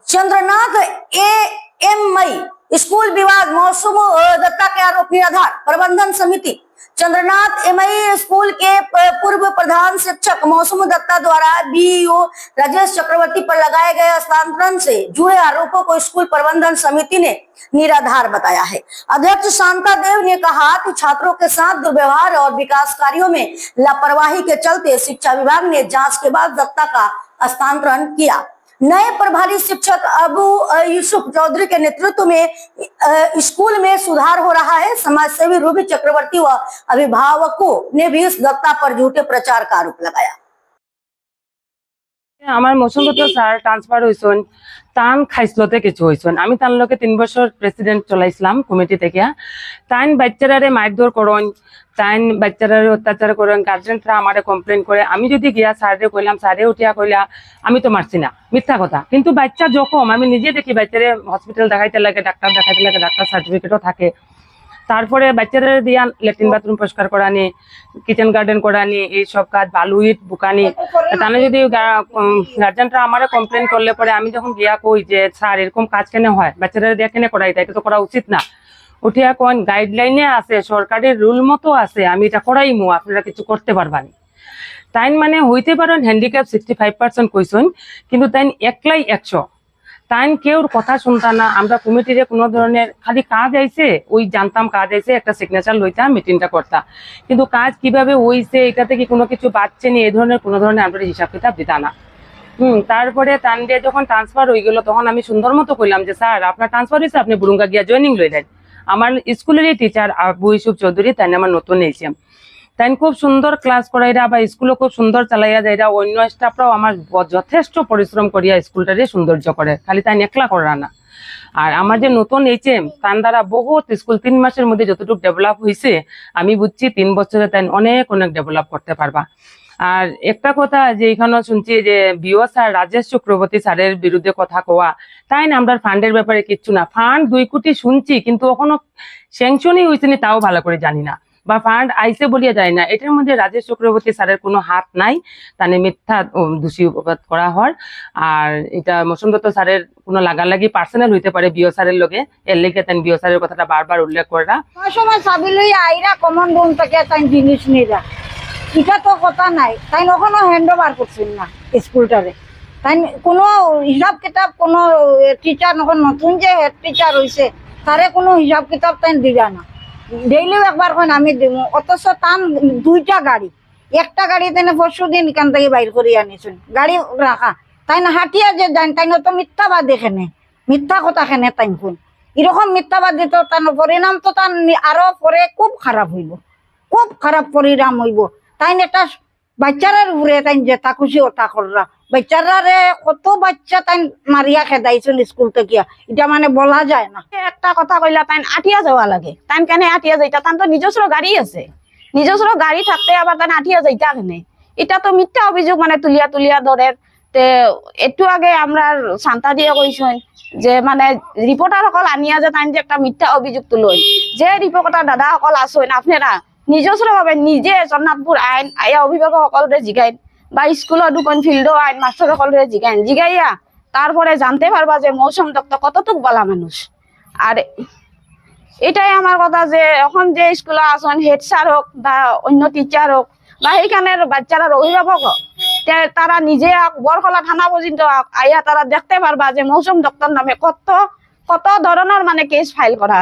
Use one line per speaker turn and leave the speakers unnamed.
Chandranath AME school विवाद मौसम दत्ता के आरोप निराधार। प्रबंधन समिति चंद्रनाथ एमई स्कूल के पूर्व प्रधान शिक्षक मौसम दत्ता द्वारा बीईओ राजेश चक्रवर्ती पर लगाए गए हस्तांतरण से जुड़े आरोपों को स्कूल प्रबंधन समिति ने निराधार बताया है। अध्यक्ष शांता देव ने कहा कि छात्रों के साथ दुर्व्यवहार और विकास कार्यों में लापरवाही के चलते शिक्षा विभाग ने जांच के बाद दत्ता का हस्तांतरण किया। नए प्रभारी शिक्षक अबू यूसुफ चौधरी के नेतृत्व में स्कूल में सुधार हो रहा है। समाजसेवी रूबी चक्रवर्ती व अभिभावकों ने भी इस दत्ता पर झूठे प्रचार का आरोप लगाया।
আমার মৌসুমগত স্যার ট্রান্সফার হয়েছেন তান খাইসলতে কিছু হয়েছেন। আমি তার লোকে 3 বছর প্রেসিডেন্ট চলাইছিলাম কমিটি থেকে। তাইন বাচ্চারারে মারধর করেন, তাইন বাচ্চারারে অত্যাচার করেন, গার্জেনরা আমারে কমপ্লেন করে। আমি যদি গিয়া স্যারে কইলাম, স্যারে উঠিয়া কইলা আমি তো মারছি না, মিথ্যা কথা। কিন্তু বাচ্চা যখন আমি নিজে দেখি বাচ্চারে হসপিটাল দেখাইতে লাগে, ডাক্তার দেখাইতে লাগে, ডাক্তার সার্টিফিকেটও থাকে। তারপরে বাচ্চারা দিয়া ল্যাট্রিন বাথরুম পরিষ্কার করানি, কিচেন গার্ডেন করানি, এইসব কাজ বালু ইট বুকানি। তাহলে যদি গার্জেনরা আমারে কমপ্লেন করলে পরে আমি যখন গিয়া কই যে স্যার এরকম কাজ কেন হয়, বাচ্চারা দিয়ে কেন করাই, এটা তো করা উচিত না। উঠিয়া কোন গাইডলাইনে আছে, সরকারের রুল মতো আছে, আমি এটা করাইমু, আপনারা কিছু করতে পারবানি। তাইন মানে হইতে পারেন হ্যান্ডিক্যাপ 65% কইছেন, কিন্তু তাইন একলাই 100। তাইন কেউ কথা শুনতা না। আমরা কমিটিরে কোনো ধরনের খালি কাজ আইছে, ওই জানতাম কাজ আইছে, একটা সিগনেচার লইতাম, মিটিংটা করতাম, কিন্তু কাজ কিভাবে হইছে, এটাতে কি কোনো কিছু বাড়ছে নি, এই ধরনের কোনো ধরনের আমরা হিসাব কিতাব দিতা না। তারপরে তান দিয়ে যখন ট্রান্সফার হয়ে গেল তখন আমি সুন্দর মতো কইলাম যে স্যার আপনার ট্রান্সফার হয়েছে, আপনি বুরুঙ্গা গিয়া জয়েনিং লইলেন। আমার স্কুলেরই টিচার আবু ইউসুফ চৌধুরী, তাই আমার নতুন এসেছিলাম। তাই খুব সুন্দর ক্লাস করাইরা বা স্কুলও খুব সুন্দর চালাইয়া যাইরা, অন্য স্টাফরাও আমার যথেষ্ট পরিশ্রম করিয়া স্কুলটারে সৌন্দর্য করে, খালি তাই একলা করা না। আর আমার যে নতুন এইচএম তার দ্বারা বহুত স্কুল 3 মাসের মধ্যে যতটুকু ডেভেলপ হয়েছে আমি বুঝছি 3 বছরে তাই অনেক অনেক ডেভেলপ করতে পারবা। আর একটা কথা যে এখানে শুনছি যে বিও স্যার রাজেশ চক্রবর্তী স্যারের বিরুদ্ধে কথা কোয়া, তাই না আমরা ফান্ডের ব্যাপারে কিচ্ছু না। ফান্ড 2 কোটি শুনছি, কিন্তু এখনো স্যাংশনই হয়েছে নি তাও ভালো করে জানি না, বা ফান্ড আইসে বলিয়া যায় না। এটার মধ্যে রাজেশ চক্রবর্তী স্যারের কোনো হাত নাই, তানে মিথ্যা দোষী অপবাদ করা হয়। আর এটা মৌসুম দত্ত স্যারের কোনো লাগালাগি পার্সোনাল হইতে পারে বিও স্যারের লগে, এর লেগে তাই বিও স্যারের কথাটা বারবার উল্লেখ করা।
সময় চাবি লই আইরা কমন রুম থেকে তাই জিনিস নিরা, এটা তো কথা নাই। তাই ওখানে হ্যান্ড ওভার করছেন না স্কুলটারে। তাই কোনো হিসাব কিতাব কোনো টিচার নতুন যে হেড টিচার হয়েছে তারে কোনো হিসাব কিতাব তাই দিলা না। ডেইলিও একবার কোন আমি দিব, অথচ তান 2টা গাড়ি, একটা গাড়ি তাই পরশু দিন এখান থেকে বাইর করে আনিছেন গাড়ি রাখা। তাই না হাটিয়া যে যান তাই তো মিথ্যাবাদ দেখেনে, মিথ্যা কথা খেনে তাই কোন এরকম মিথ্যাবাদ দিত, তার পরিণাম তো তার আরো পরে খুব খারাপ হইব, খুব খারাপ পরিণাম হইব। তাই এটা বাচ্চারার উপরে তাই যেটা খুশি ওটা কররা, বাচ্চারারে কত বাচ্চা তাই মারিয়া খেদাইছেন স্কুল থেকে, এটা মানে বলা যায় না।
একটা কথা কইলা তাই আটিয়া যাওয়া লাগে, তাই কেন আটিয়া যাইতা, তাই তো নিজস্ব গাড়ি আছে, নিজস্ব গাড়ি থাকতে আবার তাই আটিয়া যাইতা কেনে, এটা তো মিথ্যা অভিযোগ মানে তুলিয়া তুলিয়া ধরে। তে একটু আগে আমরা শান্তা দিয়ে কইছেন যে মানে রিপোর্টার সকল আনিয়া যে তাই যে একটা মিথ্যা অভিযোগ তুলই, যে রিপোর্টার দাদা সকল আসেন আপনারা নিজস্ব ভাবে নিজে জগন্নাথপুর আইন আয়া অভিভাবক সকলরে জিগাইন, বা স্কুলের দোকান ফিল্ডও আইন মাস্টার সকলরে জিগাইন, জিগাইয়া তারপরে জানতে পারবা যে মৌসুম দত্ত কতটুক বলা মানুষ। আর এটাই আমার কথা যে এখন যে স্কুলে আসেন হেড স্যার হোক বা অন্য টিচার হোক বা এইখানের বাচ্চারা অভিভাবক হোক, তারা নিজে বরকলা থানা পর্যন্ত আইয়া তারা দেখতে পারবা যে মৌসুম দত্তর নামে কত কত ধরনের মানে কেস ফাইল করা।